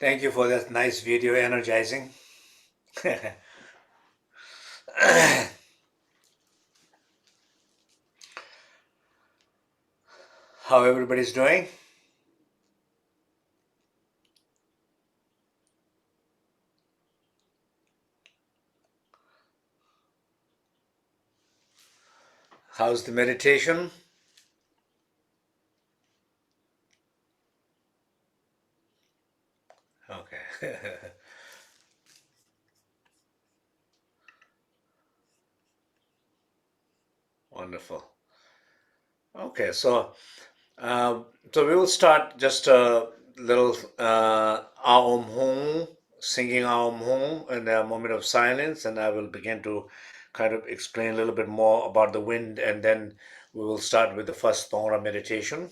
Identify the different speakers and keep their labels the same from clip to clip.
Speaker 1: Thank you for that nice video, energizing. How everybody's doing? How's the meditation? Okay. Wonderful. Okay, so we will start just a little Aum Hum, singing Aum Hum in a moment of silence, and I will begin to kind of explain a little bit more about the wind, and then we will start with the first Thora meditation.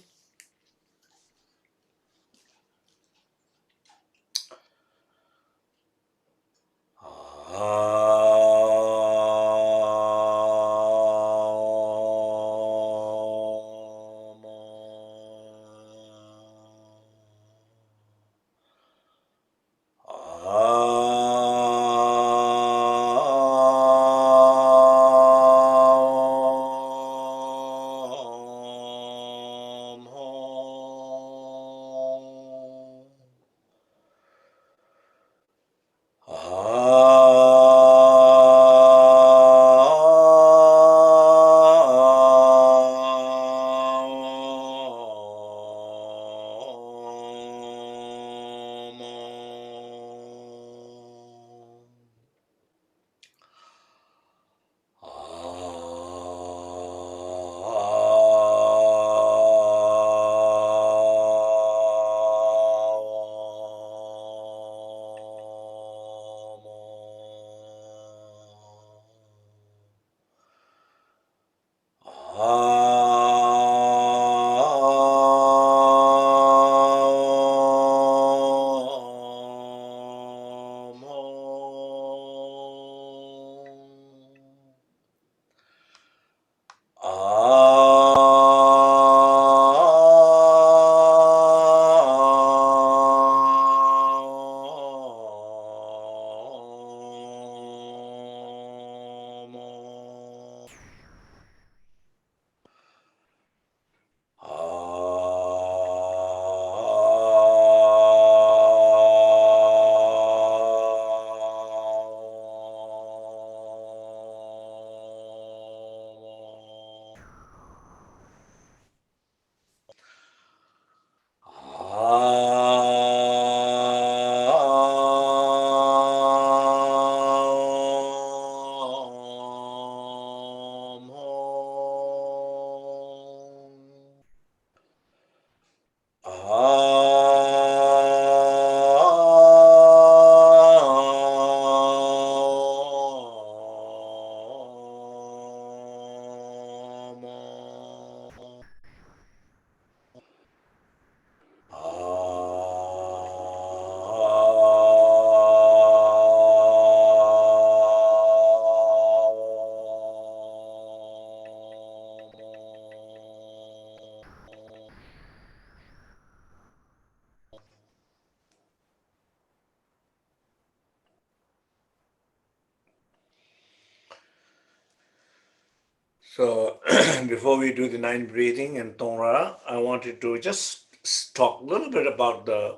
Speaker 1: So, before we do the nine breathing and Tongra, I wanted to just talk a little bit about the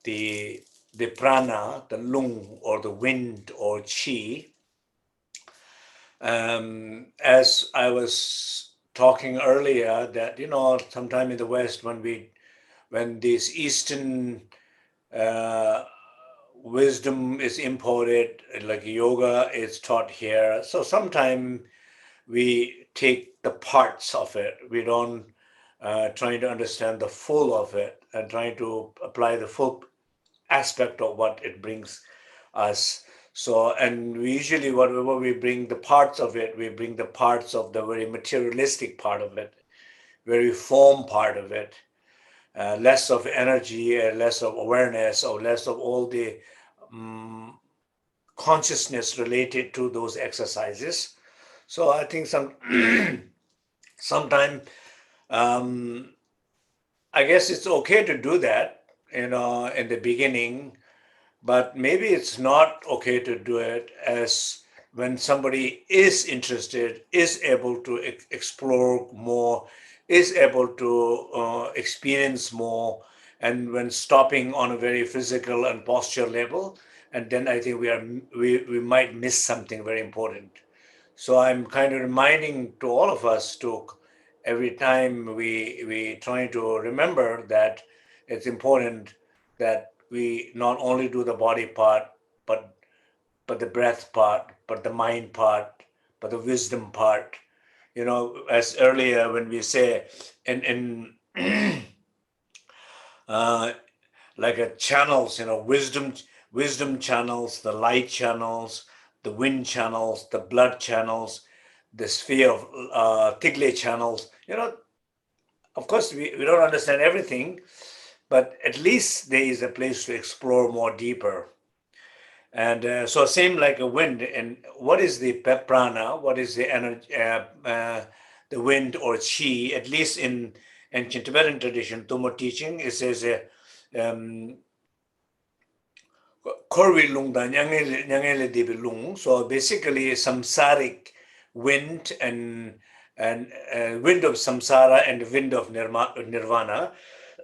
Speaker 1: the prana, the lung or the wind or chi. As I was talking earlier, that sometime in the West, when this Eastern uh, wisdom is imported, like yoga is taught here, so sometime we take the parts of it. We don't trying to understand the full of it and trying to apply the full aspect of what it brings us. So, and we usually, whatever we bring the parts of it, we bring the parts of the very materialistic part of it, very form part of it, less of energy, less of awareness, or less of all the um, consciousness related to those exercises. So I think sometime, um, I guess it's okay to do that, in the beginning, but maybe it's not okay to do it as when somebody is interested, is able to explore more, is able to experience more, and when stopping on a very physical and posture level, and then I think we might miss something very important. So I'm kind of reminding to all of us to every time we trying to remember that it's important that we not only do the body part, but the breath part, but the mind part, but the wisdom part. As earlier when we say in uh, like a channels, wisdom channels, the light channels, the wind channels, the blood channels, the sphere of Tigle channels. Of course, we don't understand everything, but at least there is a place to explore more deeper. And so, same like a wind. And what is the prana? What is the energy? The wind or chi? At least in ancient Tibetan tradition, Tumo teaching, it says um, Korwi lung da nyangele dibi lung. So basically, samsaric wind and wind of samsara and wind of nirvana.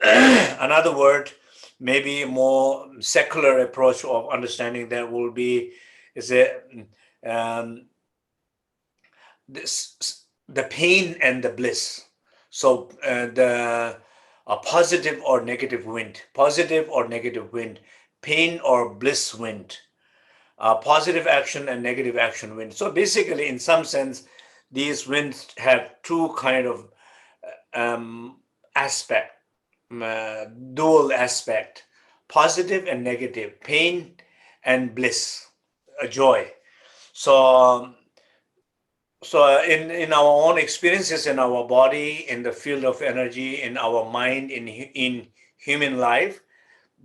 Speaker 1: Another word, maybe more secular approach of understanding that will be is um, the pain and the bliss. So the a positive or negative wind, pain or bliss wind, positive action and negative action wind. So basically, in some sense, these winds have two kind of um, aspect, dual aspect, positive and negative, pain and bliss, joy. So in our own experiences in our body, in the field of energy, in our mind, in human life,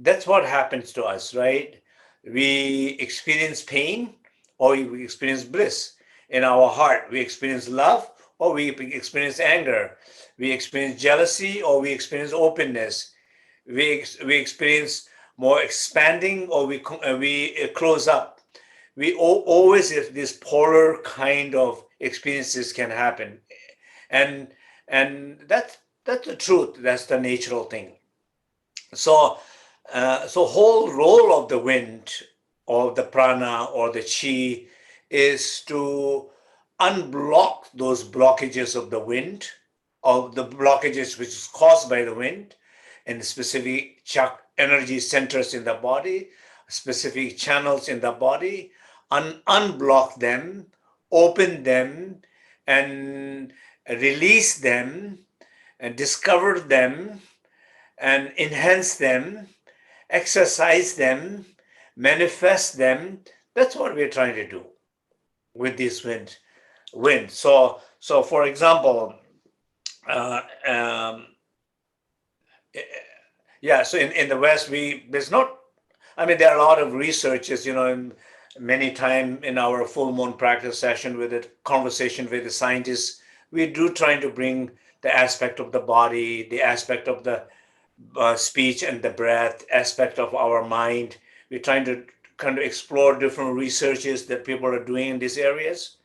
Speaker 1: that's what happens to us, right? We experience pain or we experience bliss. In our heart, we experience love or we experience anger. We experience jealousy or we experience openness. We experience more expanding or we close up. We always have this polar kind of experiences can happen, and that's the truth. That's the natural thing. So whole role of the wind or the prana or the chi is to unblock those blockages of the wind, of the blockages which is caused by the wind, and specific energy centers in the body, specific channels in the body, unblock them, open them, and release them, and discover them, and enhance them, exercise them, manifest them. That's what we're trying to do with this wind. So for example, uh, um, yeah. So in the West, there's not. I mean, there are a lot of researchers. Many time in our full moon practice session with the conversation with the scientists, we do trying to bring the aspect of the body, the aspect of the speech and the breath, aspect of our mind. We're trying to kind of explore different researches that people are doing in these areas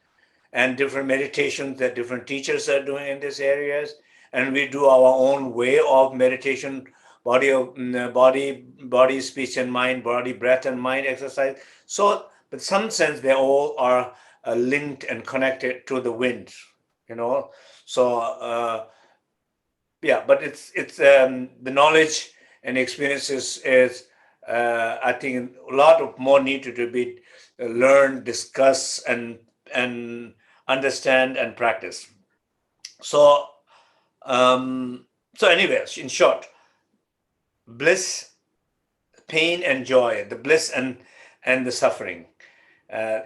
Speaker 1: and different meditations that different teachers are doing in these areas. And we do our own way of meditation, body, speech and mind, body, breath and mind exercise. So, but some sense they all are linked and connected to the wind, you know. So yeah, but it's the knowledge and experiences is I think a lot of more needed to be learned, discuss, and understand and practice. So so anyways, in short, bliss, pain and joy, the bliss and the suffering,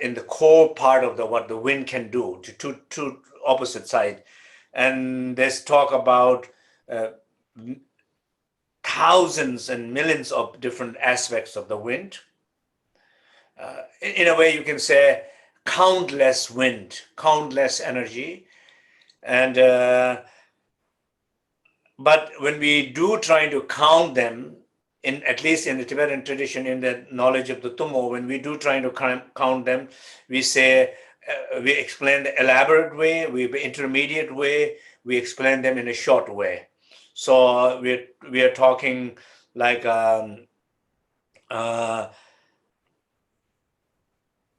Speaker 1: in the core part of the what the wind can do to two opposite side. And there's talk about uh, thousands and millions of different aspects of the wind. In a way, you can say countless wind, countless energy, and but when we do trying to count them, in at least in the Tibetan tradition, in the knowledge of the Tummo, when we do try to count them, we say we explain the elaborate way, we intermediate way, we explain them in a short way. So we are talking like uh,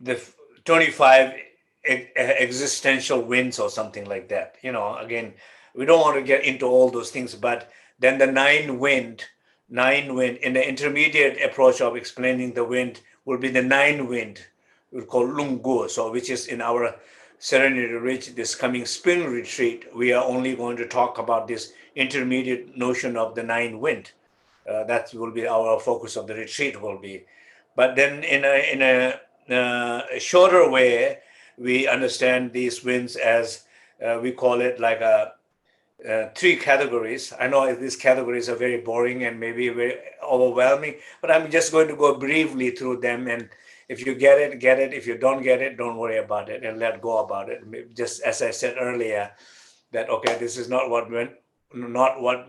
Speaker 1: the 25 existential winds or something like that. Again, we don't want to get into all those things, but then the nine wind in the intermediate approach of explaining the wind will be the nine wind, we call Lungu. So, which is in our Serenity Ridge, this coming spring retreat, we are only going to talk about this intermediate notion of the nine wind. That will be our focus of the retreat will be. But then in a shorter way, we understand these winds as we call it like three categories. I know these categories are very boring and maybe very overwhelming, but I'm just going to go briefly through them. And if you get it, get it. If you don't get it, don't worry about it and let go about it. Just as I said earlier, that okay, this is not what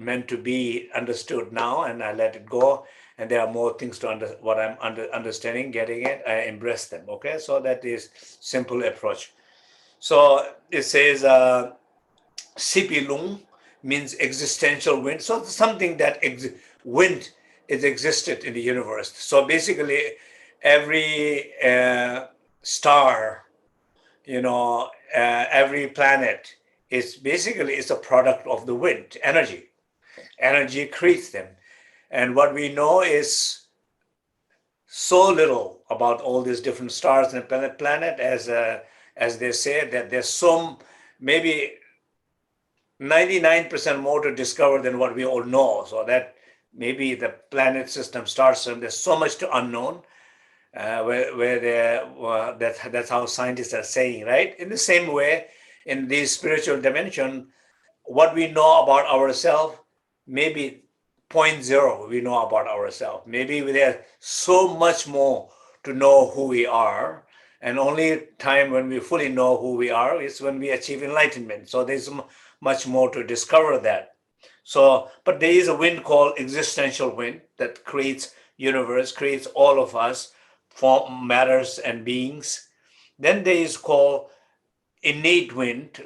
Speaker 1: meant to be understood now, and I let it go. And there are more things to what I'm understanding, getting it. I embrace them. Okay, so that is simple approach. So it says Sipilung means existential wind. So something that wind is existed in the universe. So basically, every star, every planet is basically is a product of the wind energy. Energy creates them, and what we know is so little about all these different stars and planet as they say that there's some maybe 99% more to discover than what we all know. So that maybe the planet system, star system, there's so much to unknown. That's how scientists are saying, right? In the same way, in the spiritual dimension, what we know about ourselves, maybe point zero we know about ourselves. Maybe there's so much more to know who we are. And only time when we fully know who we are is when we achieve enlightenment. So there's much more to discover that. So, but there is a wind called existential wind that creates universe, creates all of us, form matters and beings. Then there is called innate wind,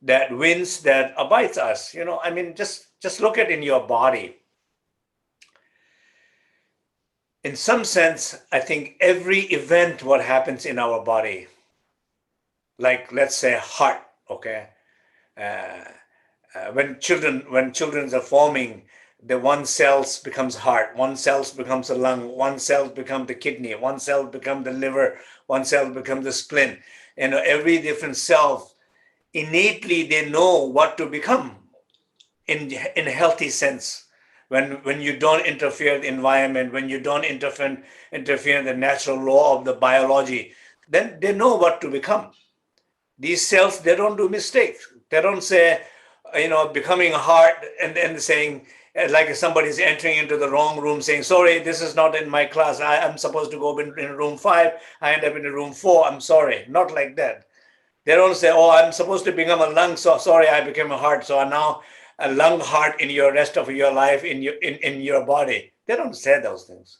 Speaker 1: that winds that abides us. I mean, just look at in your body. In some sense, I think every event what happens in our body, like let's say heart, okay, uh, when children are forming, the one cells becomes heart, one cells becomes a lung, one cell becomes the kidney, one cell becomes the liver, one cell becomes the spleen. Every different cell innately they know what to become in a healthy sense. When you don't interfere with the environment, when you don't interfere in the natural law of the biology, then they know what to become. These cells, they don't do mistakes. They don't say, becoming hard and then saying, like if somebody's entering into the wrong room saying, sorry, this is not in my class. I'm supposed to go in room 5. I end up in room 4. I'm sorry. Not like that. They don't say, oh, I'm supposed to become a lung. So sorry, I became a heart. So I'm now a lung heart in your rest of your life in your body. They don't say those things.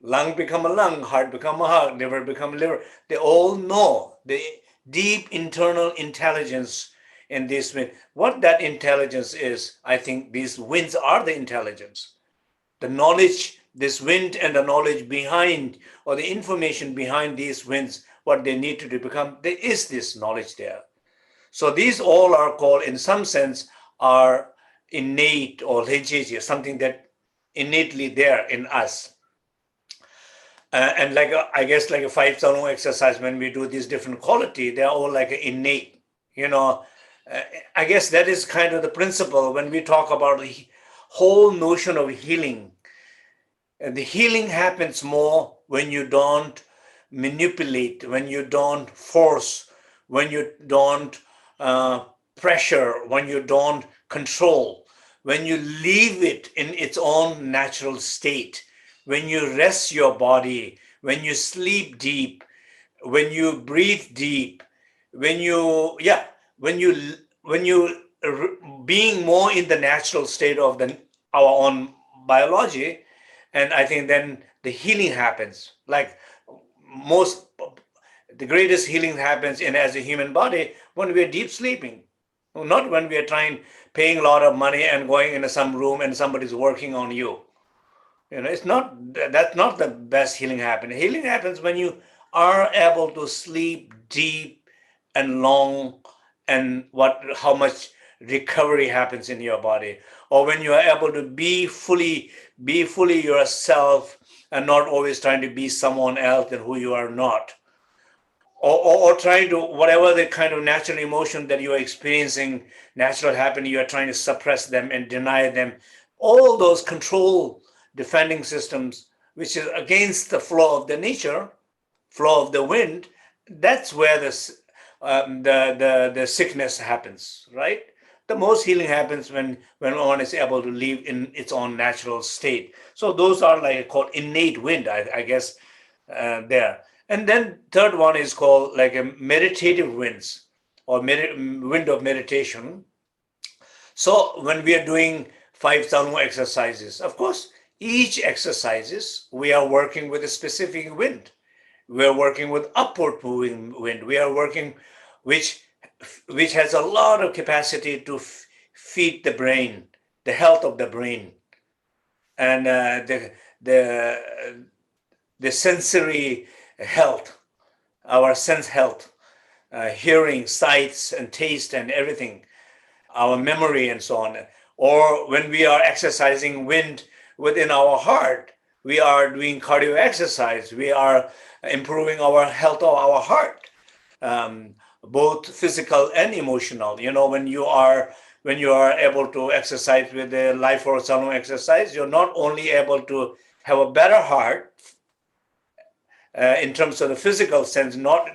Speaker 1: Lung become a lung, heart become a heart, liver become a liver. They all know the deep internal intelligence in this wind. What that intelligence is, I think these winds are the intelligence. The knowledge, this wind and the knowledge behind, or the information behind these winds, what they need to do become, there is this knowledge there. So these all are called, in some sense, are innate or legitimate, something that innately there in us. And like I guess like a 5,000 exercise, when we do these different quality, they're all like innate. You know, I guess that is kind of the principle when we talk about the whole notion of healing. And the healing happens more when you don't manipulate, when you don't force, when you don't pressure, when you don't control, when you leave it in its own natural state, when you rest your body, when you sleep deep, when you breathe deep, when you being more in the natural state of our own biology, and I think then the healing happens. Like most, the greatest healing happens in as a human body when we are deep sleeping, not when we are paying a lot of money and going into some room and somebody's working on you. It's not, that's not the best healing happen. Healing happens when you are able to sleep deep and long, and what how much recovery happens in your body, or when you are able to be fully yourself and not always trying to be someone else than who you are not, or trying to whatever the kind of natural emotion that you are experiencing, natural happening, you are trying to suppress them and deny them. All those control defending systems, which is against the flow of the nature, flow of the wind, that's where the sickness happens, right? The most healing happens when one is able to live in its own natural state. So those are like called innate wind, I guess, there. And then third one is called like a meditative winds, or wind of meditation. So when we are doing 5,000 exercises, of course, each exercises we are working with a specific wind. We are working with upward moving wind. We are working, which which has a lot of capacity to feed the brain, the health of the brain, and the sensory health, our sense health, hearing, sights, and taste, and everything, our memory, and so on. Or when we are exercising wind within our heart, we are doing cardio exercise. We are improving our health of our heart, um, both physical and emotional. When you are able to exercise with the life force salon exercise, you're not only able to have a better heart in terms of the physical sense. Not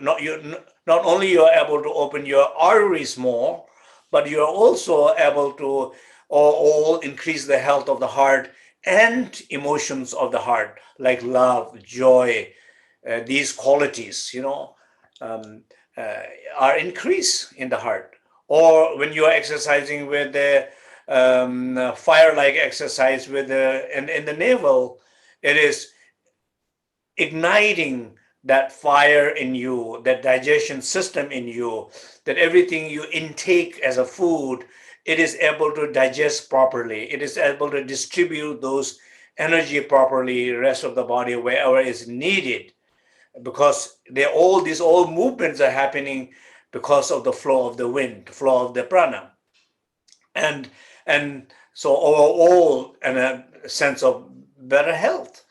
Speaker 1: only you're able to open your arteries more, but you're also able to all increase the health of the heart and emotions of the heart, like love, joy, these qualities, um, uh, are increased in the heart. Or when you are exercising with the fire-like exercise with in the navel, it is igniting that fire in you, that digestion system in you, that everything you intake as a food, it is able to digest properly. It is able to distribute those energy properly, rest of the body wherever is needed, because these all movements are happening because of the flow of the wind, flow of the prana, and and so overall, and a sense of better health.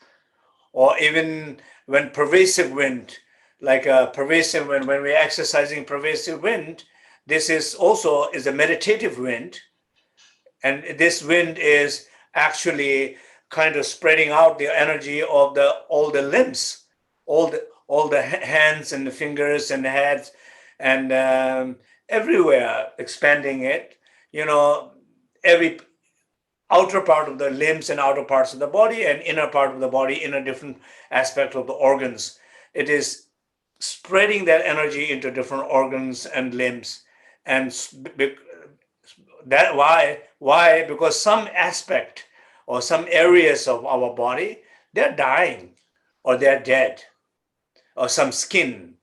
Speaker 1: Or even when pervasive wind, like a pervasive wind, when we're exercising pervasive wind, this is also is a meditative wind, and this wind is actually kind of spreading out the energy of the all the limbs, all the hands and the fingers and the heads, and everywhere, expanding it. You know, every outer part of the limbs and outer parts of the body, and inner part of the body in a different aspect of the organs. It is spreading that energy into different organs and limbs, and that why because some aspect or some areas of our body, they're dying, or they're dead, or some skin,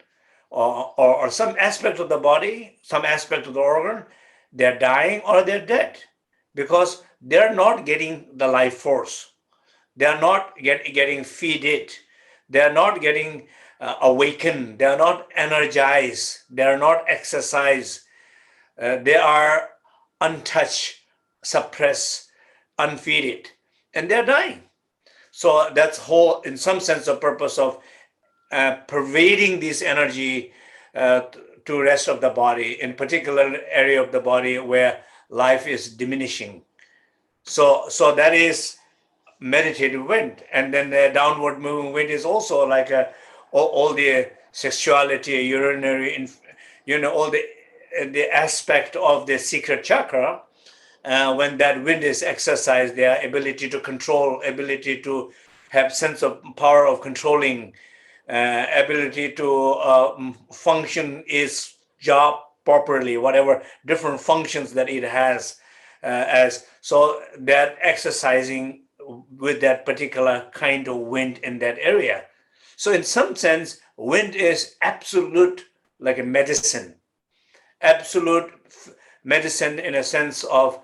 Speaker 1: or some aspect of the body, some aspect of the organ, they're dying or they're dead, because they're not getting the life force. They're not getting feed it. They're not getting awakened. They're not energized. They're not exercised. They are untouched, suppressed, unfeeded, and they're dying. So that's whole, in some sense, the purpose of pervading this energy to rest of the body, in particular area of the body where life is diminishing. So that is meditative wind. And then the downward moving wind is also like all the sexuality, urinary, all the aspect of the secret chakra. When that wind is exercised, their ability to control, ability to have sense of power of controlling, ability to function its job properly, whatever different functions that it has, as so that exercising with that particular kind of wind in that area. So in some sense, wind is absolute, like a medicine, absolute medicine in a sense of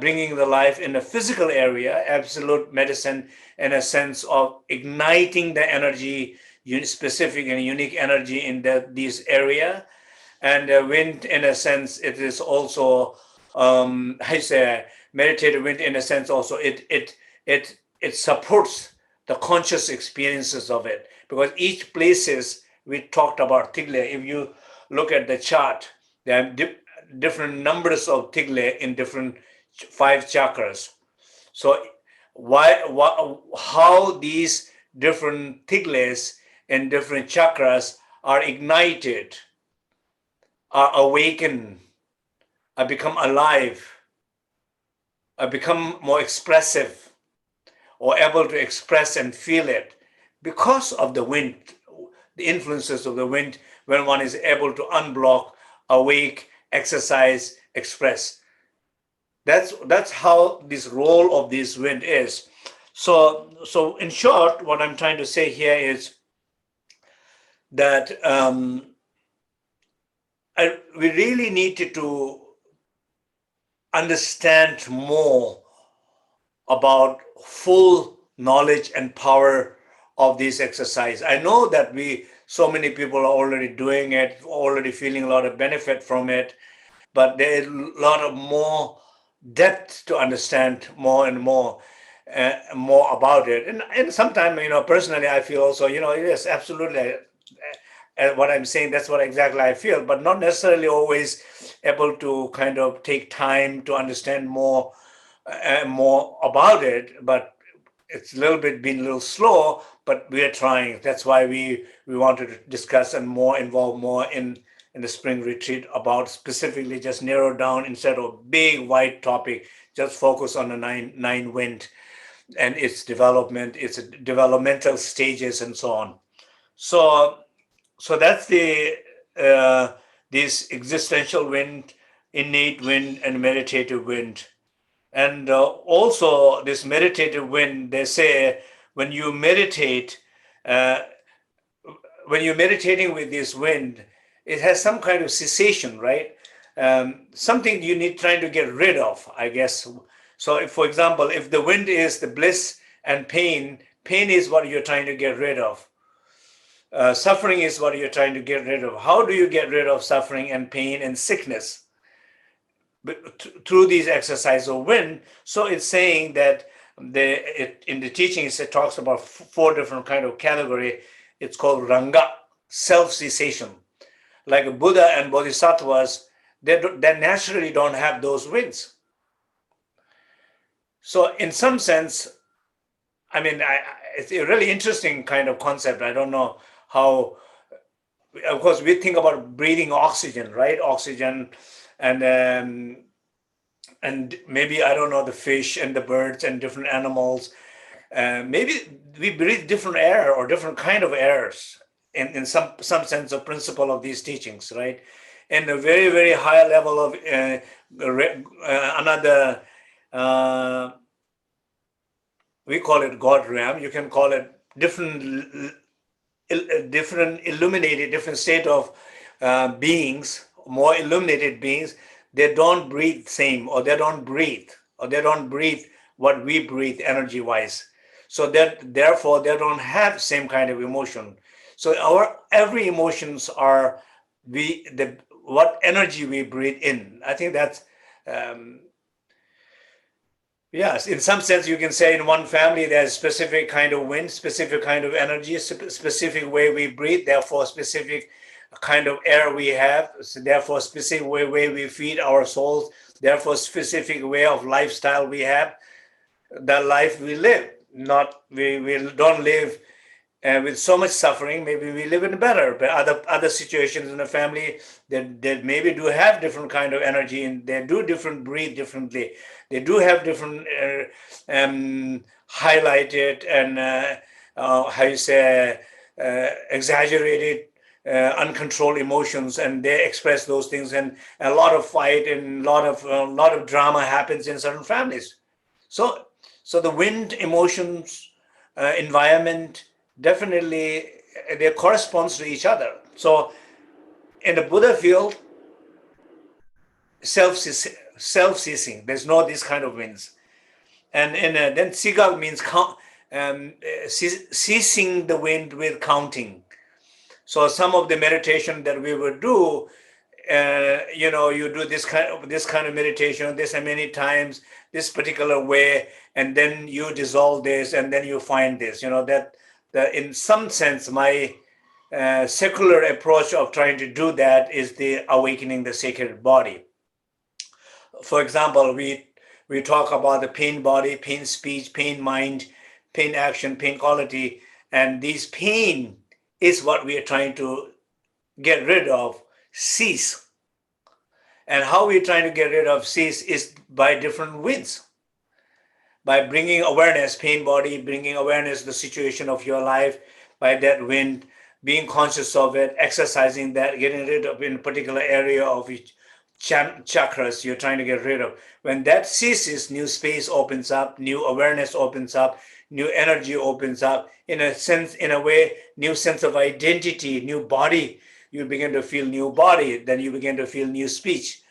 Speaker 1: bringing the life in a physical area, absolute medicine in a sense of igniting the energy, specific and unique energy in this area. And wind, in a sense, it is also, I say, meditative wind in a sense also, it supports the conscious experiences of it, because each places we talked about tigle. If you look at the chart, there are different numbers of tigle in different five chakras. So how these different tigles in different chakras are ignited, are awakened, are become alive, are become more expressive, or able to express and feel it because of the wind, the influences of the wind, when one is able to unblock, awake, exercise, express. That's how this role of this wind is. So in short, what I'm trying to say here is that we really needed to understand more about full knowledge and power of this exercise. I know that so many people are already doing it, already feeling a lot of benefit from it, but there is a lot of more depth to understand more and more about it. And sometimes, personally, I feel also, yes, absolutely. What I'm saying, that's what exactly I feel, but not necessarily always able to kind of take time to understand more about it. But it's been a little slow, but we are trying. That's why we wanted to discuss and involve more in the spring retreat about specifically just narrow down, instead of a big wide topic, just focus on the nine wind and its development, its developmental stages, and so on. So that's this existential wind, innate wind, and meditative wind. And also this meditative wind, they say, when you meditate, uh, when you're meditating with this wind, it has some kind of cessation, right? Something you need trying to get rid of, I guess. So if, for example, if the wind is the bliss and pain is what you're trying to get rid of. Suffering is what you're trying to get rid of. How do you get rid of suffering and pain and sickness? Through these exercises of wind. So it's saying that in the teachings it talks about four different kind of category. It's called ranga, self-cessation. Like Buddha and Bodhisattvas, they naturally don't have those winds. So in some sense, I mean, it's a really interesting kind of concept. I don't know how, of course, we think about breathing oxygen, right? Oxygen, and maybe, I don't know, the fish and the birds and different animals. Maybe we breathe different air or different kind of airs in some sense of principle of these teachings, right? And a very, very high level of another, we call it God realm. You can call it different illuminated, different state of beings, more illuminated beings. They don't breathe same, or they don't breathe what we breathe energy wise. So that therefore they don't have same kind of emotion. So our every emotions are what energy we breathe in. I think that's yes, in some sense, you can say in one family there's specific kind of wind, specific kind of energy, specific way we breathe, therefore specific kind of air we have, so therefore specific way we feed our souls, therefore specific way of lifestyle we have, the life we live. Not we don't live with so much suffering. Maybe we live in better, but other situations in the family that maybe do have different kind of energy, and they do different breathe differently. They do have different highlighted and how you say exaggerated, uncontrolled emotions, and they express those things, and a lot of fight and a lot of drama happens in certain families. So So the wind, emotions, environment, definitely they corresponds to each other. So in the Buddha field, self-ceasing. There's no this kind of winds. And then sigal means ceasing the wind with counting. So some of the meditation that we would do, you do this kind of meditation this many times, this particular way, and then you dissolve this, and then you find this. That in some sense, my secular approach of trying to do that is the awakening the sacred body. For example, we talk about the pain body, pain speech, pain mind, pain action, pain quality, and these pain is what we are trying to get rid of, cease. And how we're trying to get rid of cease is by different winds, by bringing awareness, pain body, bringing awareness the situation of your life by that wind, being conscious of it, exercising that, getting rid of in a particular area of each chakras you're trying to get rid of. When that ceases, new space opens up, new awareness opens up, new energy opens up. In a sense, in a way, new sense of identity, new body. You begin to feel new body, then you begin to feel new speech.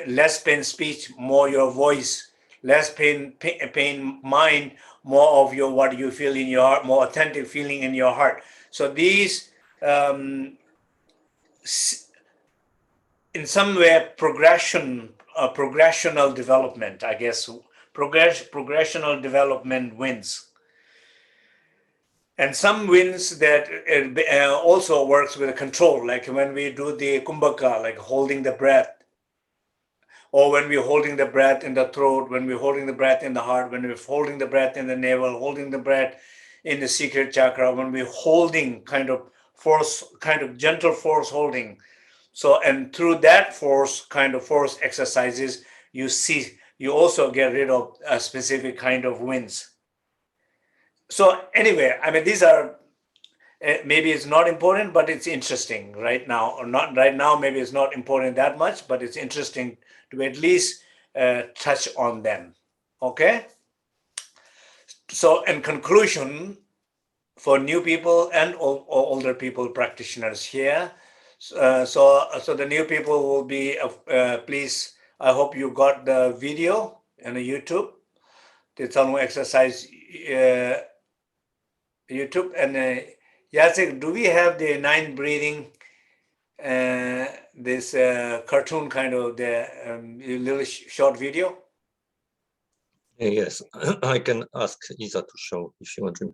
Speaker 1: Less pain speech, more your voice. Less pain mind, more of your what you feel in your heart, more authentic feeling in your heart. So these in some way progressional development, I guess. Progressional development wins. And some wins that also works with control, like when we do the kumbhaka, like holding the breath, or when we're holding the breath in the throat, when we're holding the breath in the heart, when we're holding the breath in the navel, holding the breath in the secret chakra, when we're holding kind of force, kind of gentle force holding. So, and through that force exercises, you also get rid of a specific kind of winds. So anyway, I mean, these are, maybe it's not important, but it's interesting right now, or not right now, maybe it's not important that much, but it's interesting to at least touch on them. Okay? So in conclusion, for new people and older people practitioners here, so the new people will be, please, I hope you got the video on the YouTube. The Tsalung exercise YouTube. And Jacek, do we have the 9 breathing, this cartoon kind of the little short video?
Speaker 2: Yes, I can ask Isa to show if you want to.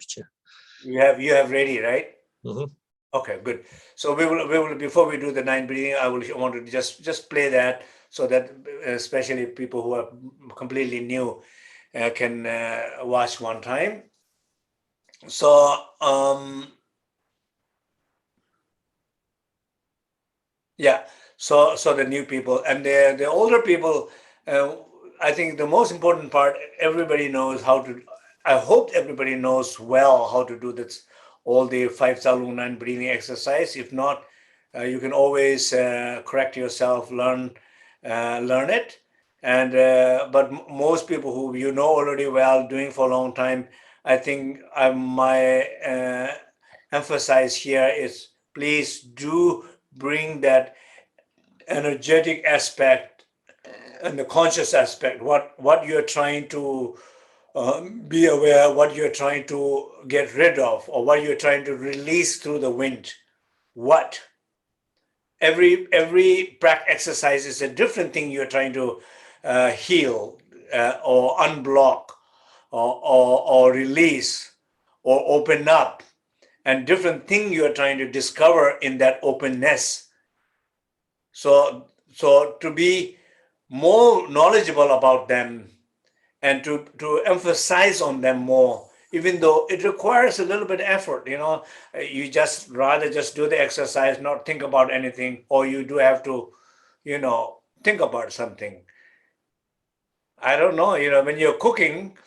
Speaker 1: You have ready, right?
Speaker 2: Mm-hmm.
Speaker 1: Okay, good. So we will before we do the 9 breathing, I want to just play that so that especially people who are completely new can watch one time. So yeah, so the new people and the older people, I think the most important part, everybody knows how to. I hope everybody knows well how to do this, all the 5 Tsalung 9 breathing exercise. If not, you can always correct yourself, learn it. And but most people who you know already well, doing for a long time, I think my emphasis here is please do bring that energetic aspect and the conscious aspect, what you're trying to be aware, what you're trying to get rid of, or what you're trying to release through the wind. What every practice exercise is a different thing you're trying to heal or unblock or release or open up, and different thing you're trying to discover in that openness. So to be more knowledgeable about them and to emphasize on them more, even though it requires a little bit of effort, you just rather just do the exercise, not think about anything, or you do have to, think about something. I don't know, when you're cooking,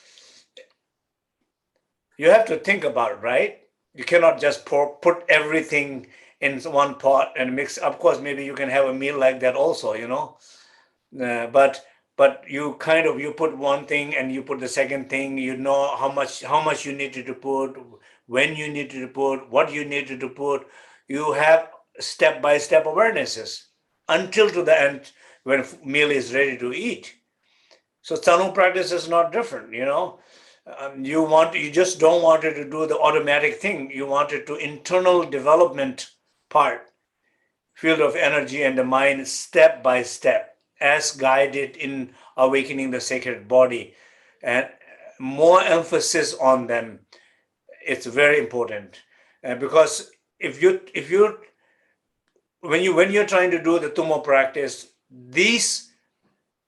Speaker 1: you have to think about it, right? You cannot just put everything in one pot and mix. Of course, maybe you can have a meal like that also, but but you kind of you put one thing and you put the second thing. You know how much you needed to put, when you needed to put, what you needed to put. You have step by step awarenesses until to the end when meal is ready to eat. So Tanu practice is not different, you know. You just don't want it to do the automatic thing. You want it to internal development part, field of energy and the mind step by step, as guided in awakening the sacred body, and more emphasis on them. It's very important, because if you when you're trying to do the Tumo practice, these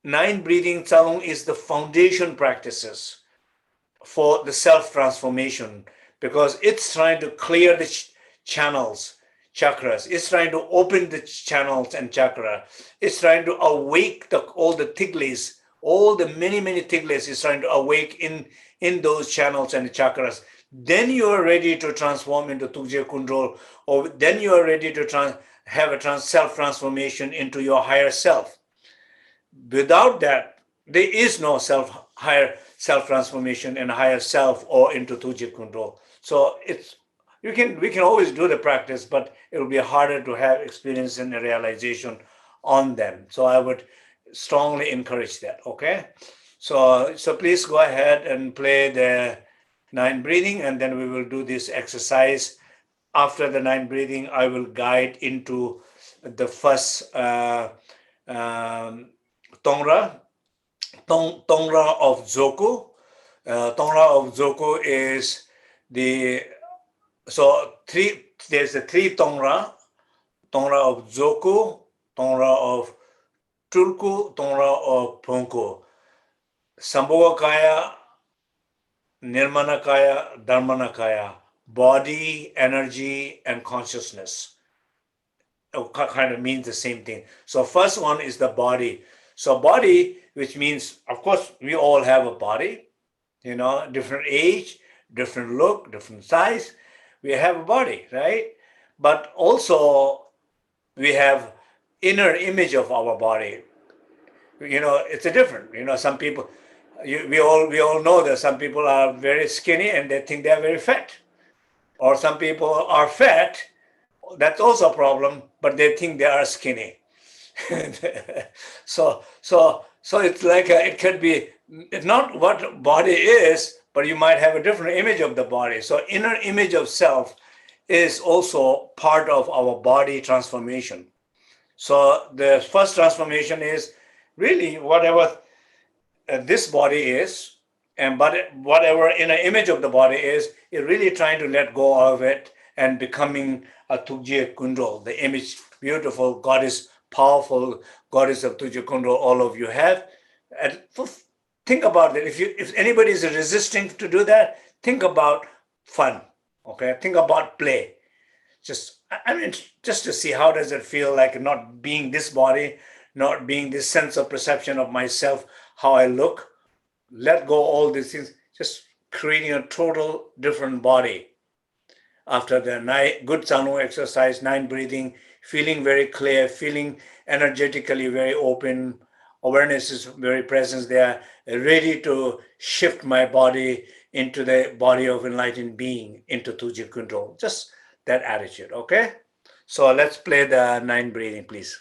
Speaker 1: nine breathing Tsalung is the foundation practices for the self transformation, because it's trying to clear the channels, chakras. It's trying to open the channels and chakra. It's trying to awake all the tiglis, all the many tiglis is trying to awake in those channels and chakras. Then you are ready to transform into Tugje Kundrol, or then you are ready to have a self transformation into your higher self. Without that, there is no higher self transformation and higher self or into Tujit control. So it's we can always do the practice, but it will be harder to have experience and realization on them. So I would strongly encourage that. Okay, so please go ahead and play the nine breathing, and then we will do this exercise. After the nine breathing, I will guide into the first Tongra, Tongra of Zoku. Tongra of Zoku is the so three. There's the three Tongra: Tongra of Zoku, Tongra of Tulku, Tongra of Punku. Sambhogakaya, Nirmanakaya, Dharmanakaya. Body, energy, and consciousness kind of means the same thing. So first one is the body. So body, which means, of course, we all have a body, you know, different age, different look, different size. We have a body, right? But also we have inner image of our body. You know, it's a different. You know, some people, we all know that some people are very skinny and they think they are very fat, or some people are fat. That's also a problem, but they think they are skinny. So it's like it could be, it's not what body is, but you might have a different image of the body. So inner image of self is also part of our body transformation. So the first transformation is really whatever this body is, and but whatever inner image of the body is really trying to let go of it and becoming a Tugje Kundol, the image, beautiful goddess, powerful goddess of Tugje Kundol, all of you have. And think about it. If anybody is resisting to do that, think about fun. Okay, think about play. I mean, just to see how does it feel like not being this body, not being this sense of perception of myself, how I look. Let go all these things, just creating a total different body. After the good Sanu exercise, nine breathing, feeling very clear, feeling energetically very open, awareness is very present there, ready to shift my body into the body of enlightened being, into Tuji control. Just that attitude, okay? So let's play the nine breathing, please.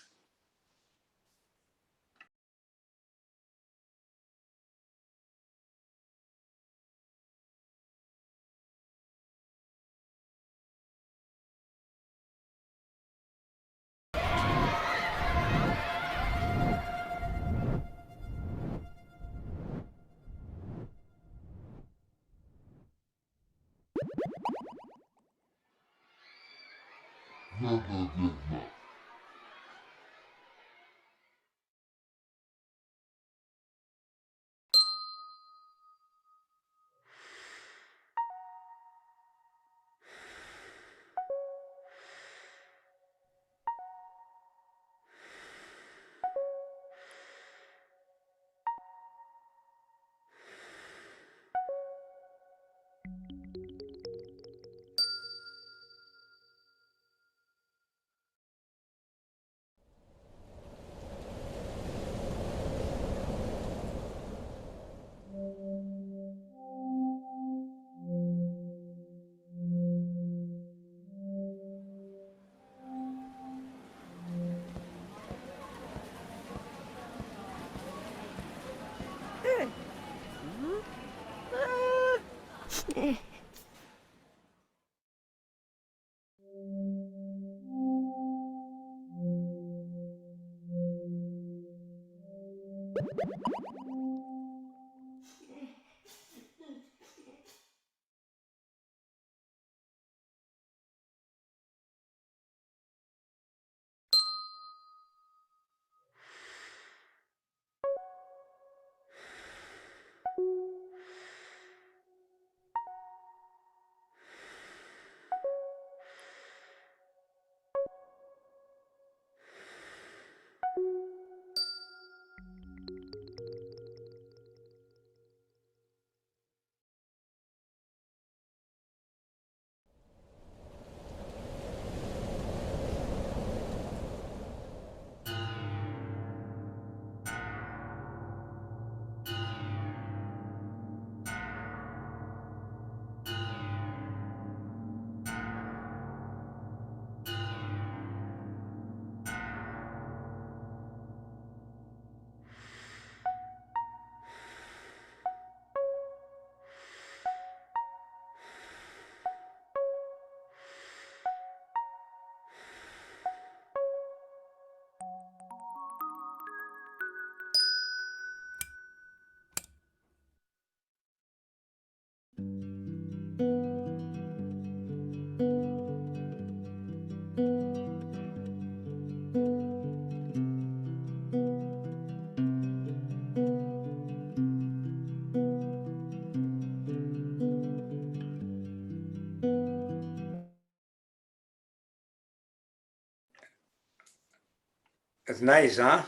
Speaker 1: It's nice, huh?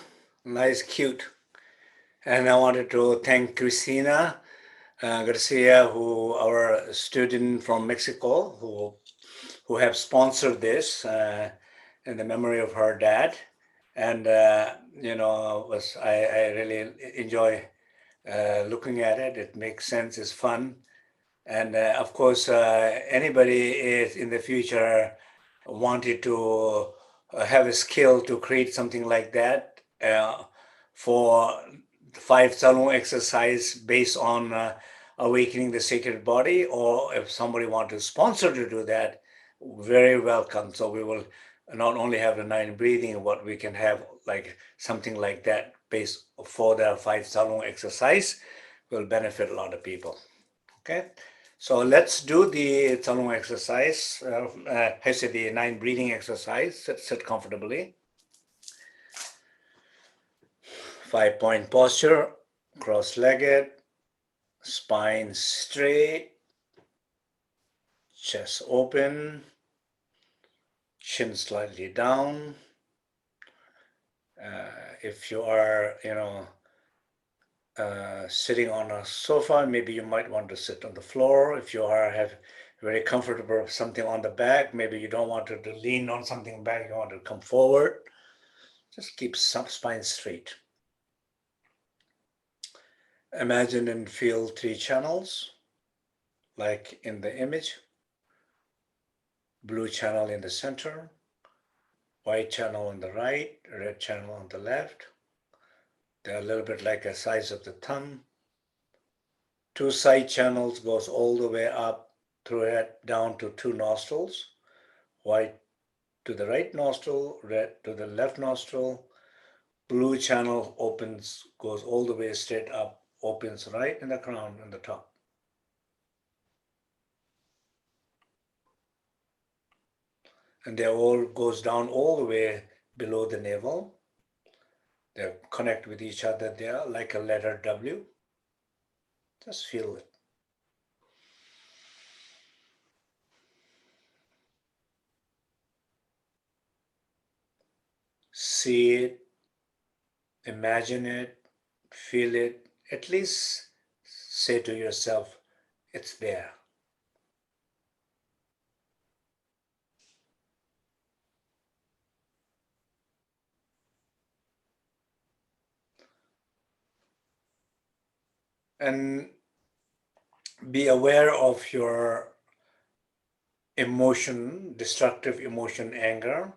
Speaker 1: Nice, cute. And I wanted to thank Christina Garcia, who our student from Mexico, who have sponsored this in the memory of her dad. And was I really enjoy looking at it. It makes sense. It's fun. And of course, anybody is in the future wanted to have a skill to create something like that for five Salon exercise based on awakening the sacred body, or if somebody want to sponsor to do that, very welcome. So we will not only have the nine breathing, but we can have like something like that based for the five Salon exercise will benefit a lot of people. Okay, so let's do the Tsalung exercise. I said the nine breathing exercise. Sit comfortably. 5-point posture, cross-legged, spine straight, chest open, chin slightly down. If you are, sitting on a sofa, maybe you might want to sit on the floor. If you are have very comfortable something on the back, maybe you don't want to lean on something back, you want to come forward. Just keep some spine straight. Imagine and feel three channels, like in the image. Blue channel in the center, white channel on the right, red channel on the left. They're a little bit like the size of the thumb. Two side channels goes all the way up through it down to two nostrils. White to the right nostril, red to the left nostril. Blue channel opens, goes all the way straight up, opens right in the crown and the top. And they all goes down all the way below the navel. They connect with each other there like a letter W. Just feel it. See it, imagine it, feel it. At least say to yourself, it's there. And be aware of your emotion, destructive emotion, anger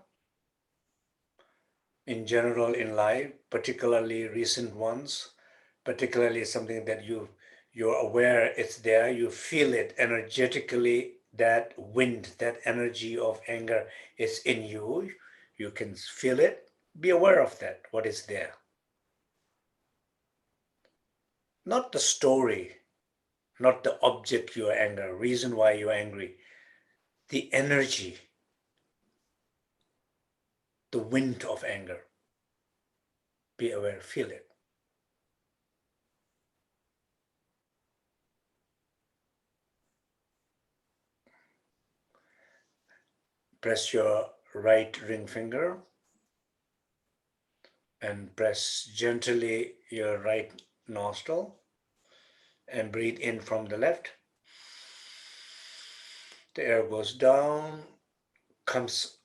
Speaker 1: in general in life, particularly recent ones, particularly something that you're aware it's there, you feel it energetically, that wind, that energy of anger is in you, you can feel it, be aware of that, what is there. Not the story, not the object you're angry, reason why you're angry, the energy, the wind of anger. Be aware, feel it. Press your right ring finger and press gently your right nostril and breathe in from the left. The air goes down, comes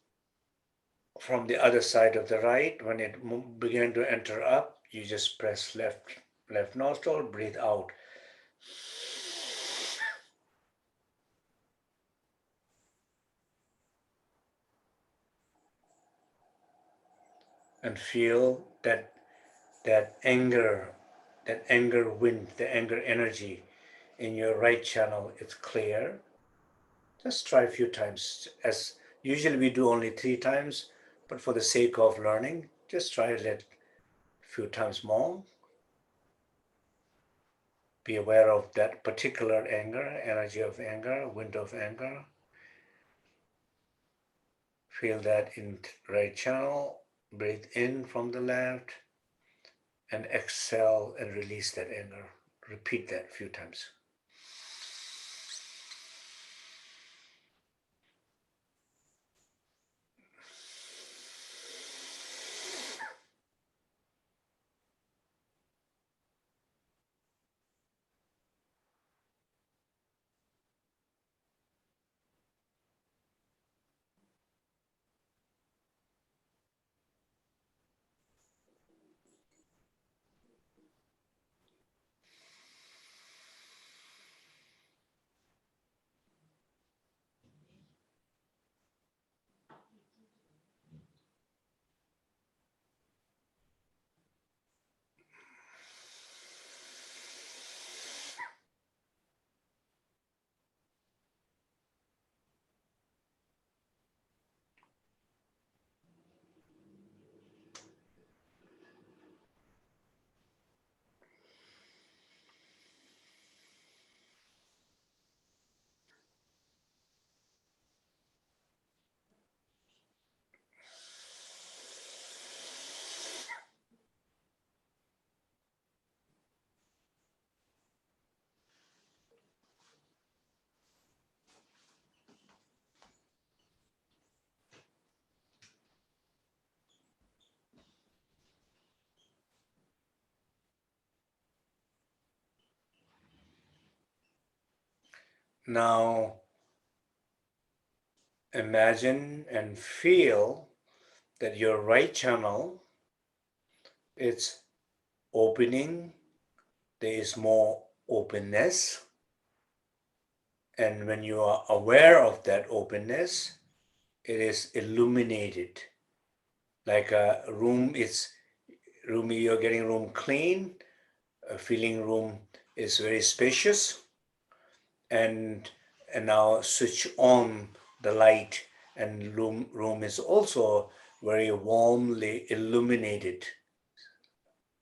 Speaker 1: from the other side of the right. When it begins to enter up, you just press left nostril, breathe out. And feel that anger, that anger wind, the anger energy in your right channel. It's clear. Just try a few times. As usually we do only 3 times, but for the sake of learning, just try it a few times more. Be aware of that particular anger, energy of anger, wind of anger. Feel that in right channel. Breathe in from the left and exhale and release that anger. Repeat that a few times. Now imagine and feel that your right channel is opening, there is more openness, and when you are aware of that openness, it is illuminated. Like a room is roomy, you're getting room clean, a feeling room is very spacious, and now switch on the light, and room is also very warmly illuminated.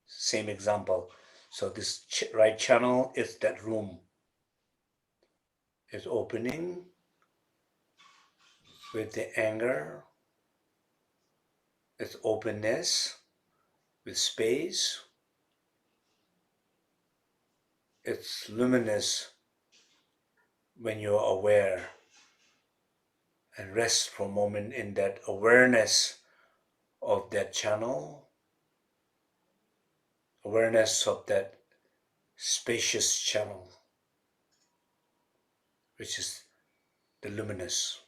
Speaker 1: Same example. So this right channel is that room. It's opening with the anger, with openness, with space. It's luminous when you're aware, and rest for a moment in that awareness of that channel, awareness of that spacious channel, which is the luminous.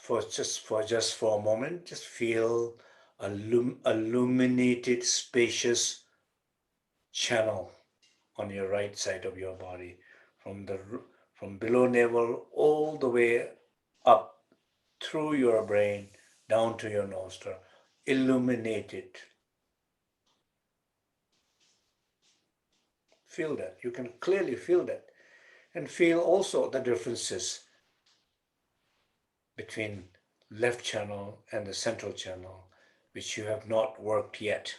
Speaker 1: So for a moment, just feel a illuminated, spacious channel on your right side of your body, from below navel all the way up through your brain down to your nostril, illuminated. Feel that. You can clearly feel that, and feel also the differences between left channel and the central channel, which you have not worked yet.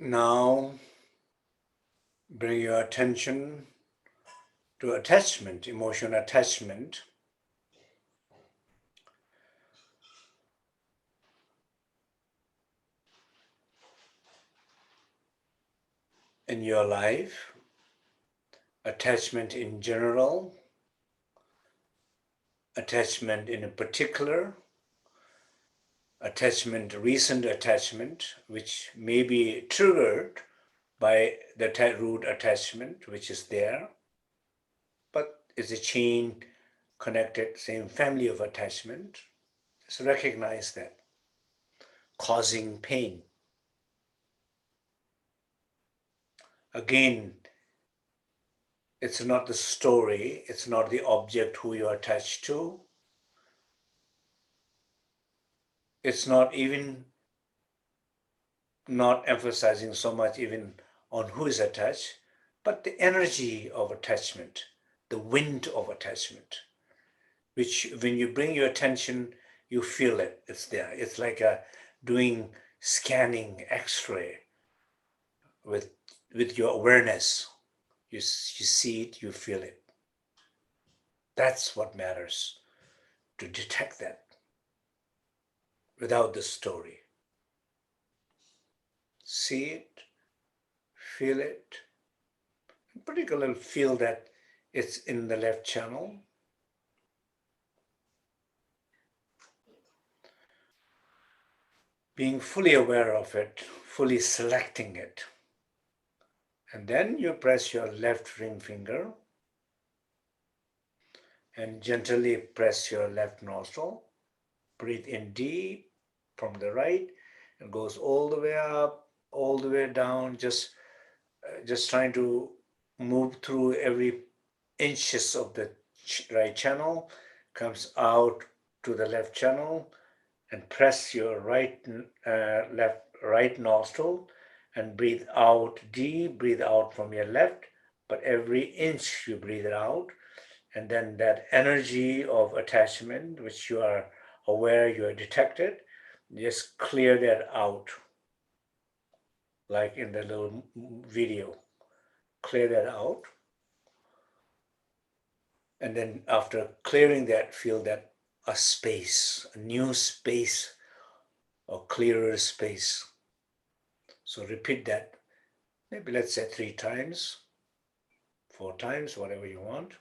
Speaker 1: Now bring your attention to attachment, emotional attachment. In your life, attachment in general, attachment in a particular, attachment, recent attachment, which may be triggered by the root attachment, which is there, but it's a chain connected, same family of attachment. Just recognize that, causing pain. Again, it's not the story, it's not the object who you're attached to. It's not even not emphasizing so much even on who is attached, but the energy of attachment, the wind of attachment, which when you bring your attention, you feel it, it's there. It's like doing scanning X-ray with your awareness. You see it, you feel it. That's what matters, to detect that without the story. See it, feel it, particularly feel that it's in the left channel. Being fully aware of it, fully selecting it. And then you press your left ring finger and gently press your left nostril. Breathe in deep from the right. It goes all the way up, all the way down, just trying to move through every inches of the right channel, comes out to the left channel and press your right nostril and breathe out deep, breathe out from your left, but every inch you breathe it out, and then that energy of attachment which you are aware you are detected, just clear that out, like in the little video. Clear that out, and then after clearing that, feel that a space, a new space, or clearer space. So repeat that, maybe let's say 3 times, 4 times, whatever you want.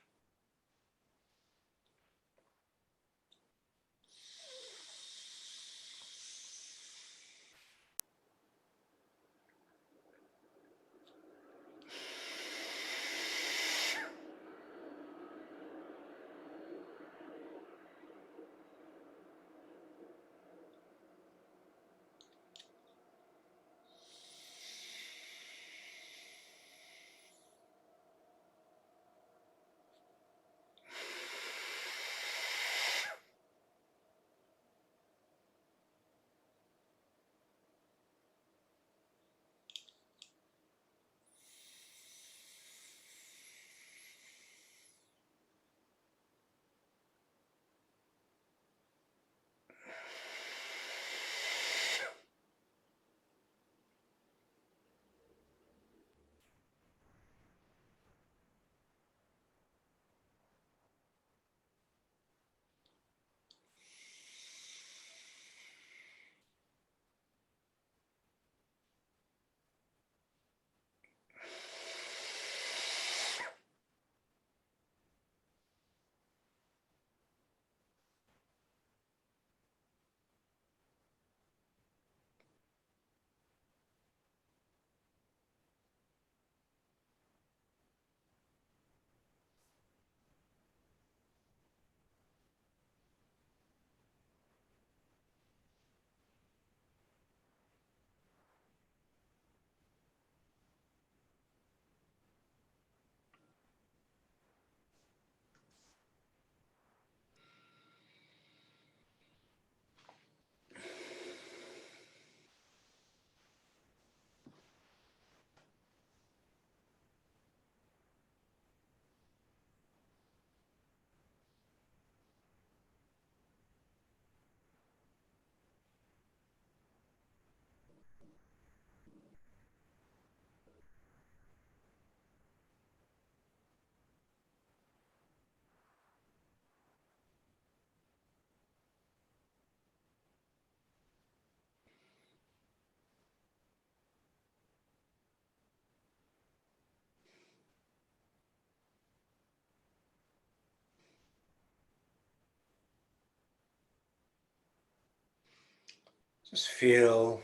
Speaker 1: Just feel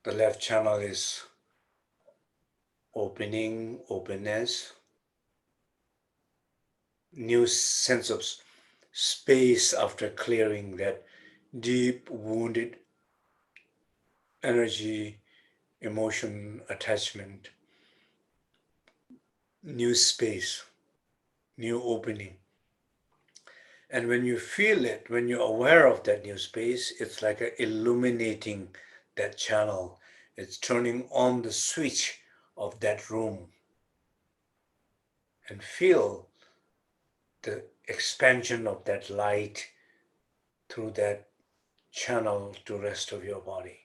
Speaker 1: the left channel is opening, openness, new sense of space after clearing that deep wounded energy, emotion, attachment, new space, new opening. And when you feel it, when you're aware of that new space, it's like illuminating that channel. It's turning on the switch of that room, and feel the expansion of that light through that channel to rest of your body.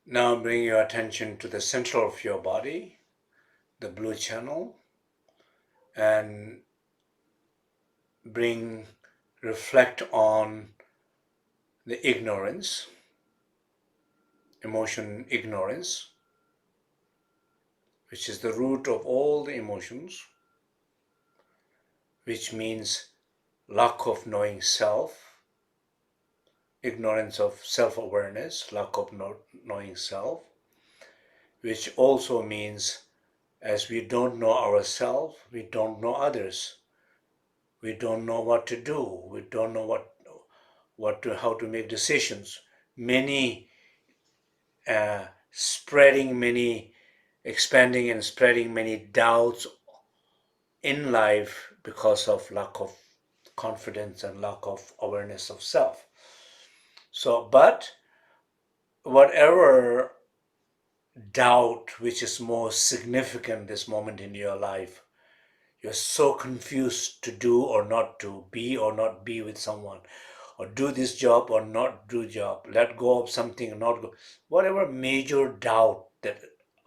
Speaker 1: Now bring your attention to the center of your body, the blue channel, and reflect on the ignorance, emotion ignorance, which is the root of all the emotions, which means lack of knowing self, ignorance of self-awareness, lack of knowing self, which also means as we don't know ourselves, we don't know others. We don't know what to do. We don't know how to make decisions. Many expanding and spreading many doubts in life because of lack of confidence and lack of awareness of self. So, but whatever doubt which is more significant this moment in your life, you're so confused to do or not to, be or not be with someone, or do this job or not do job, let go of something or not go, whatever major doubt that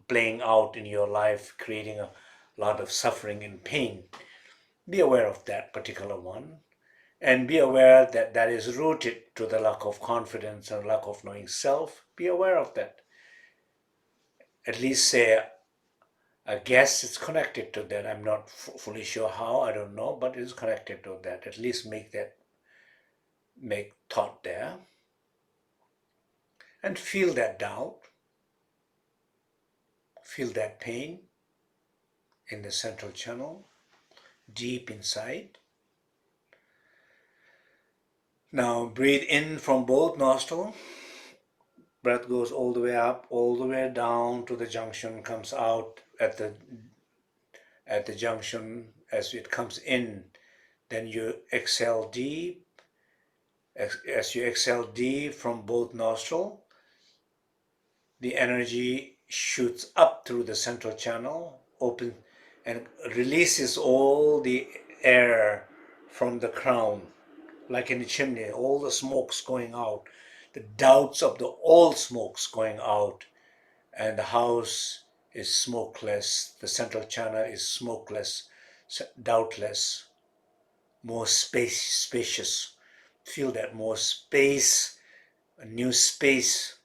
Speaker 1: playing out in your life, creating a lot of suffering and pain, be aware of that particular one, and be aware that that is rooted to the lack of confidence and lack of knowing self. Be aware of that. At least say, I guess it's connected to that. I'm not fully sure how, I don't know, but it's connected to that. At least make thought there and feel that doubt, feel that pain in the central channel, deep inside. Now breathe in from both nostrils. Breath goes all the way up, all the way down to the junction, comes out at the junction. As it comes in, then you exhale deep. As you exhale deep from both nostrils, the energy shoots up through the central channel, open, and releases all the air from the crown, like in a chimney, all the smokes going out, the doubts of the old smokes going out, and the house is smokeless, the central channel is smokeless, doubtless, more spacious. Feel that more space, a new space,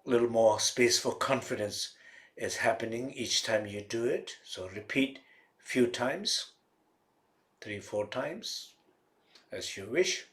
Speaker 1: little more space for confidence is happening each time you do it. So repeat a few times, 3, 4 times, as you wish.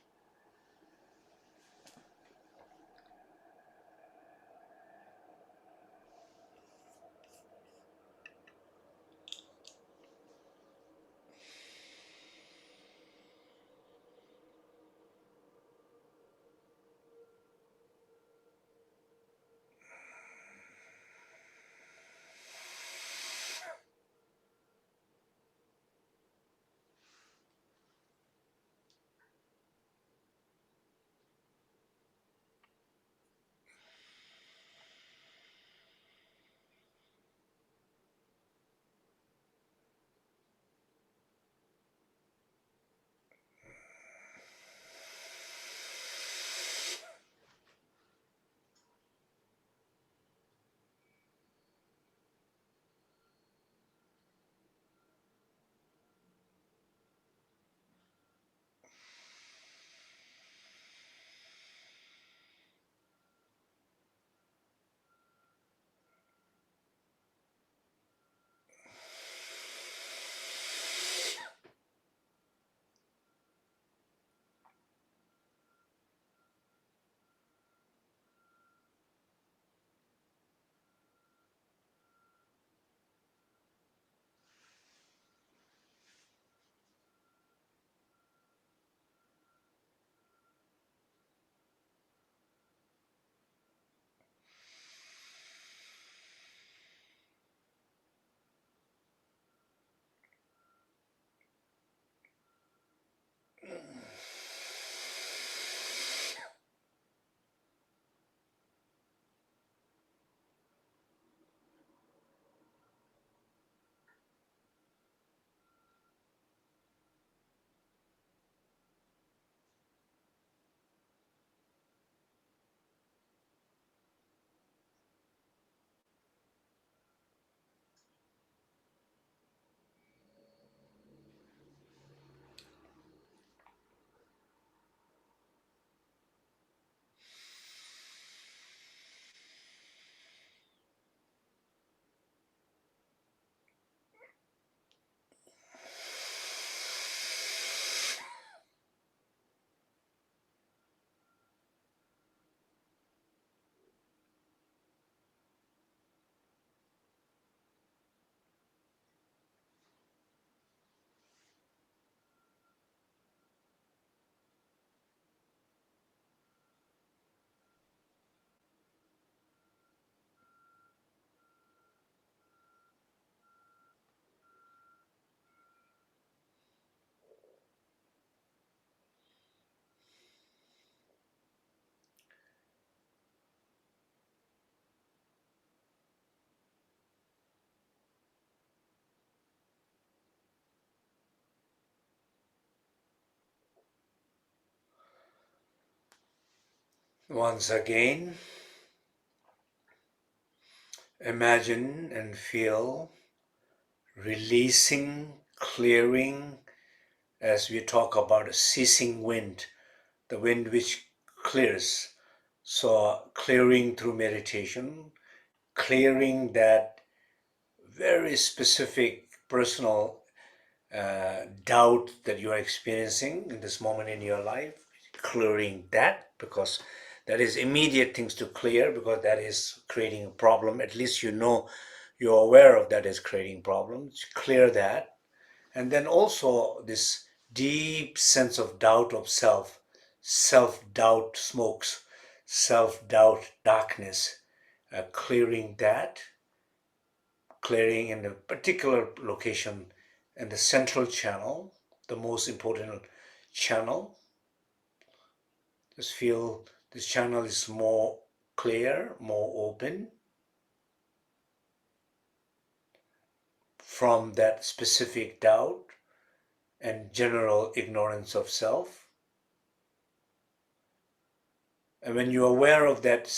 Speaker 1: Once again, imagine and feel releasing, clearing, as we talk about a ceasing wind, the wind which clears. So, clearing through meditation, clearing that very specific personal doubt that you are experiencing in this moment in your life, clearing that, because that is immediate things to clear, because that is creating a problem. At least you know, you're aware of that is creating problems. Clear that. And then also this deep sense of doubt of self, self-doubt smokes, self-doubt darkness, clearing that, clearing in a particular location in the central channel, the most important channel. Just feel this channel is more clear, more open from that specific doubt and general ignorance of self. And when you're aware of that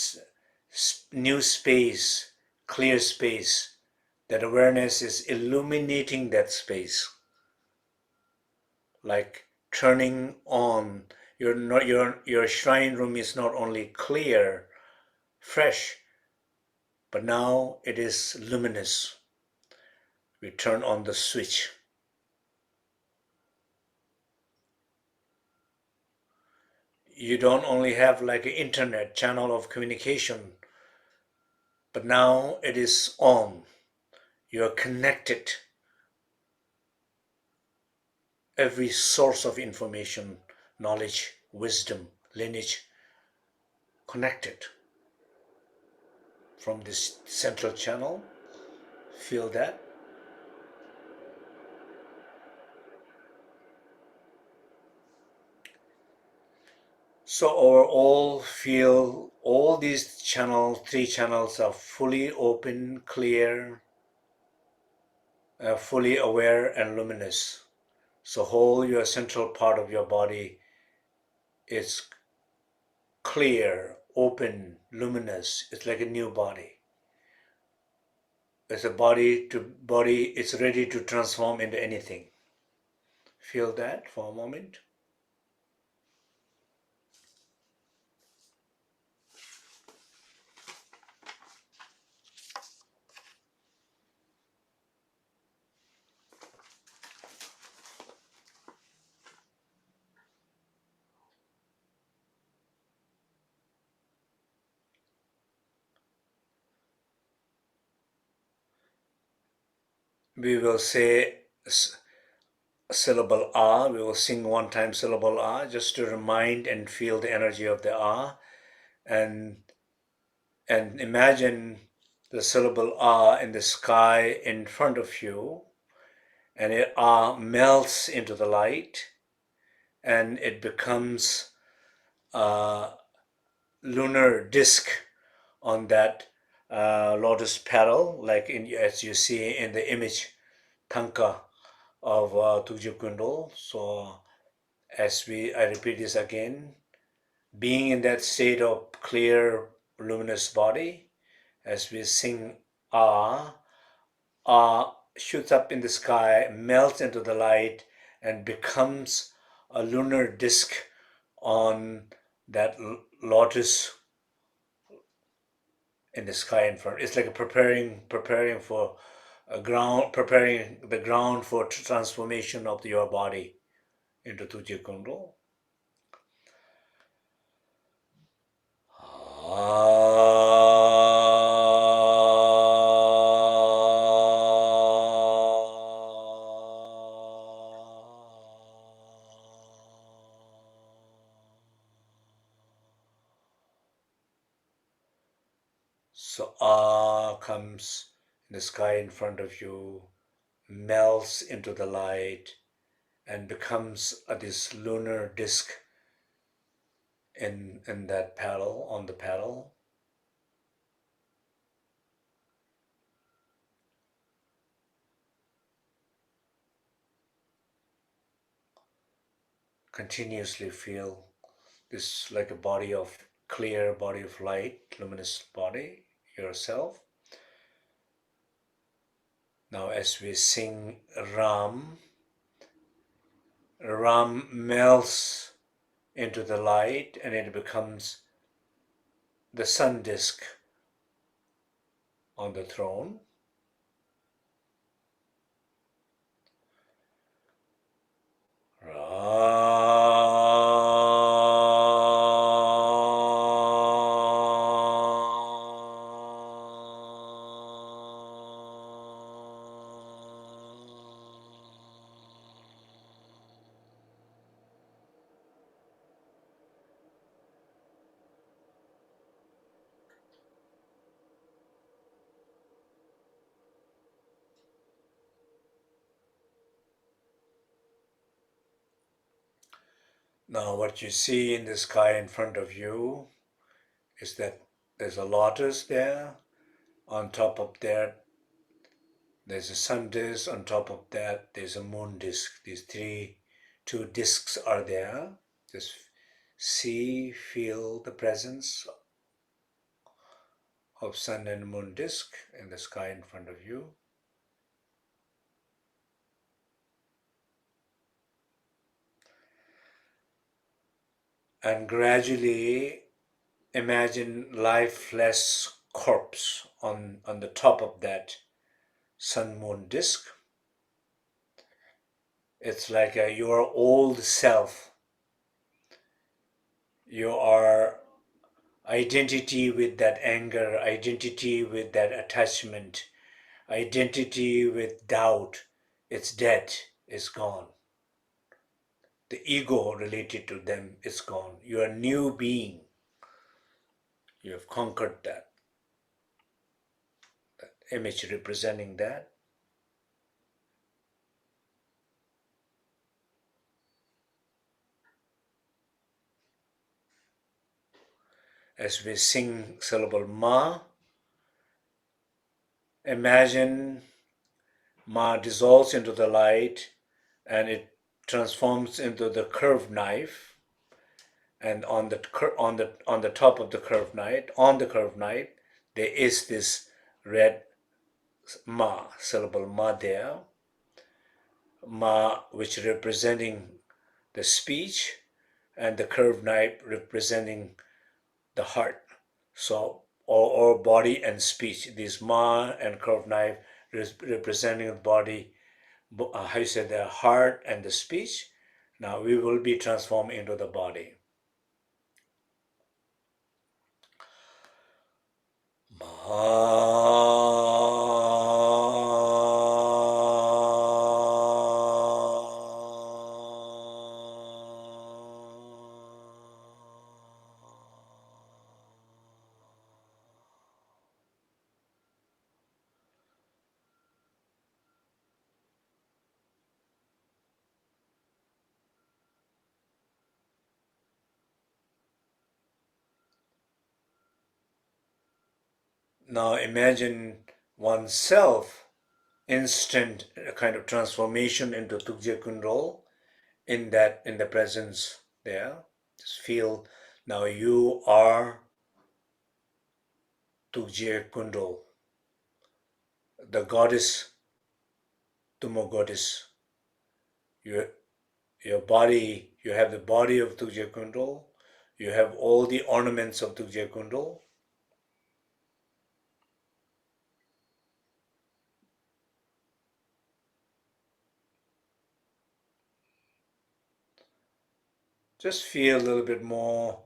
Speaker 1: new space, clear space, that awareness is illuminating that space, like turning on. Your shrine room is not only clear, fresh, but now it is luminous. We turn on the switch. You don't only have like an internet channel of communication, but now it is on. You are connected. Every source of information, knowledge, wisdom, lineage, connected from this central channel. Feel that. So overall, feel all these channels, three channels are fully open, clear, fully aware and luminous. So whole your central part of your body is clear, open, luminous. It's like a new body. It's a body, it's ready to transform into anything. Feel that for a moment. We will say syllable ah. We will sing one time syllable ah, just to remind and feel the energy of the ah, and imagine the syllable ah in the sky in front of you, and it ah melts into the light, and it becomes a lunar disk on that lotus petal, like as you see in the image tanka of Tugje Kundal. So I repeat this again, being in that state of clear, luminous body, as we sing Ah, Ah shoots up in the sky, melts into the light, and becomes a lunar disk on that lotus in the sky in front. It's like a preparing for a ground, preparing the ground for transformation of your body into Tujya Kundo. So ah comes in the sky in front of you, melts into the light, and becomes this lunar disk in that paddle, on the paddle. Continuously feel this like a body of clear body of light, luminous body, yourself. Now as we sing Ram, Ram melts into the light and it becomes the sun disk on the throne. Now what you see in the sky in front of you is that there's a lotus there. On top of that, there's a sun disk. On top of that, there's a moon disk. These two disks are there. Just see, feel the presence of sun and moon disk in the sky in front of you. And gradually imagine lifeless corpse on the top of that sun moon disk. It's like your old self, your identity with that anger, identity with that attachment, identity with doubt. It's dead, it's gone. The ego related to them is gone. You are a new being. You have conquered that image representing that. As we sing syllable Ma, imagine Ma dissolves into the light and it transforms into the curved knife. And on the top of the curved knife, there is this red Ma, syllable Ma there. Ma, which representing the speech, and the curved knife representing the heart. So, or body and speech. This Ma and curved knife representing the body, how you say, the heart and the speech. Now we will be transformed into the body. Now imagine oneself instant kind of transformation into Tukje Kundal in the presence there. Just feel now you are Tukje Kundal, the goddess, Tumo goddess. Your body, you have the body of Tukje Kundal, you have all the ornaments of Tukje Kundal. Just feel a little bit more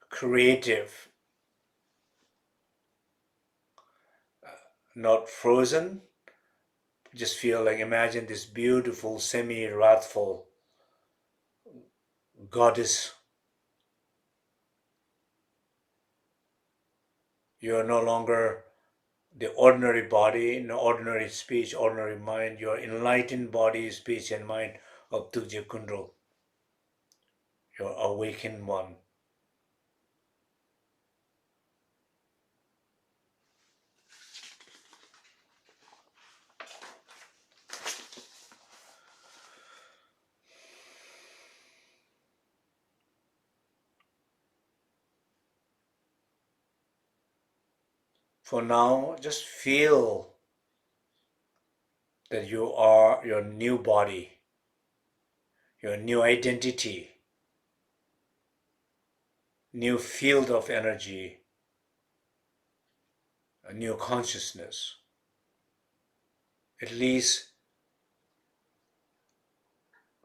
Speaker 1: creative, not frozen. Just feel like, imagine this beautiful, semi-wrathful goddess. You are no longer the ordinary body, no ordinary speech, ordinary mind. You are enlightened body, speech, and mind of Tukje Kundal. Your awakened one. For now, just feel that you are your new body, your new identity, new field of energy, a new consciousness. At least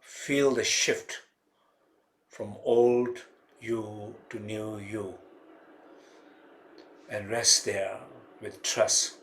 Speaker 1: feel the shift from old you to new you and rest there with trust.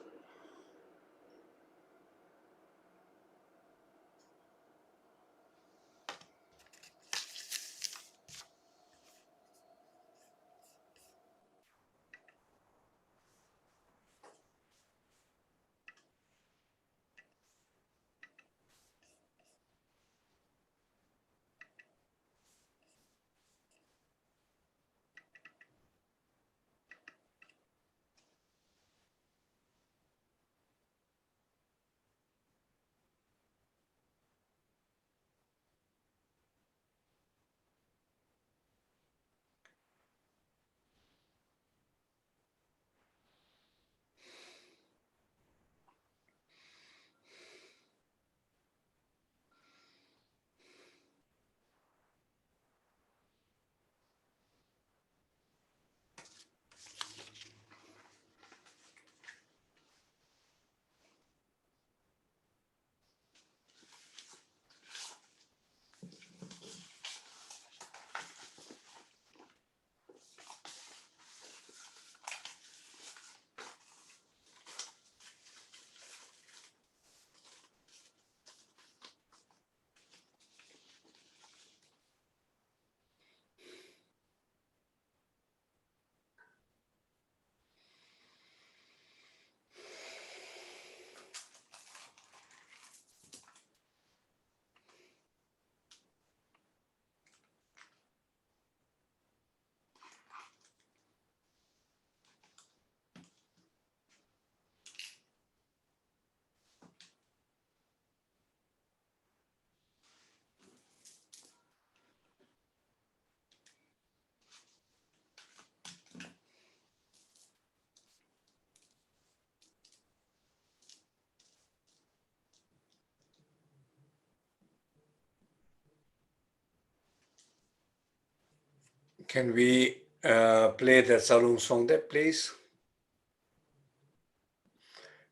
Speaker 1: Can we play the Salung song that please?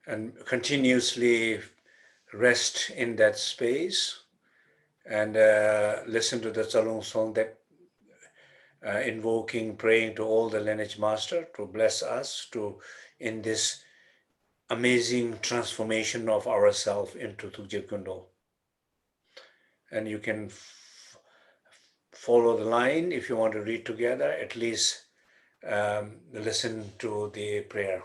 Speaker 1: And continuously rest in that space and listen to the Salung song that invoking, praying to all the lineage master to bless us to in this amazing transformation of ourselves into Tujir Kundo. And you can follow the line if you want to read together, at least listen to the prayer.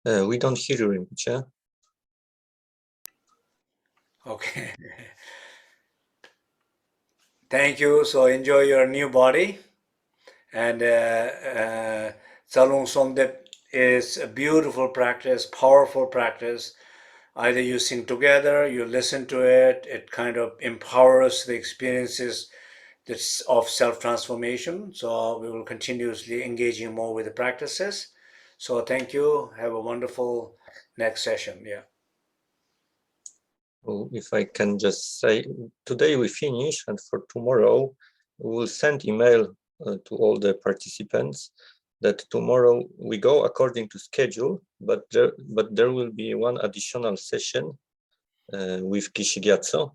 Speaker 2: We don't hear you, Rinpoche.
Speaker 1: Okay. Thank you. So enjoy your new body. And Tsalung Songdep is a beautiful practice, powerful practice. Either you sing together, you listen to it, it kind of empowers the experiences that's of self-transformation. So we will continuously engaging more with the practices. So thank you. Have a wonderful next session. Yeah.
Speaker 2: Oh, if I can just say, today we finish, and for tomorrow we will send email to all the participants that tomorrow we go according to schedule, but there will be one additional session with Kishi Gyatso.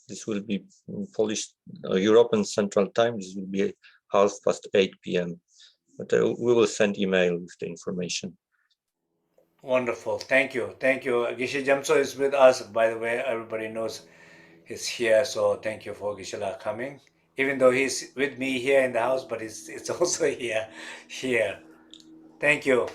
Speaker 2: This will be Polish, European Central Time. This will be 8:30 p.m. But we will send email with the information.
Speaker 1: Wonderful. Thank you. Thank you. Geshe Jamso is with us, by the way. Everybody knows he's here. So thank you for Geshe-la coming. Even though he's with me here in the house, but it's also here. Thank you.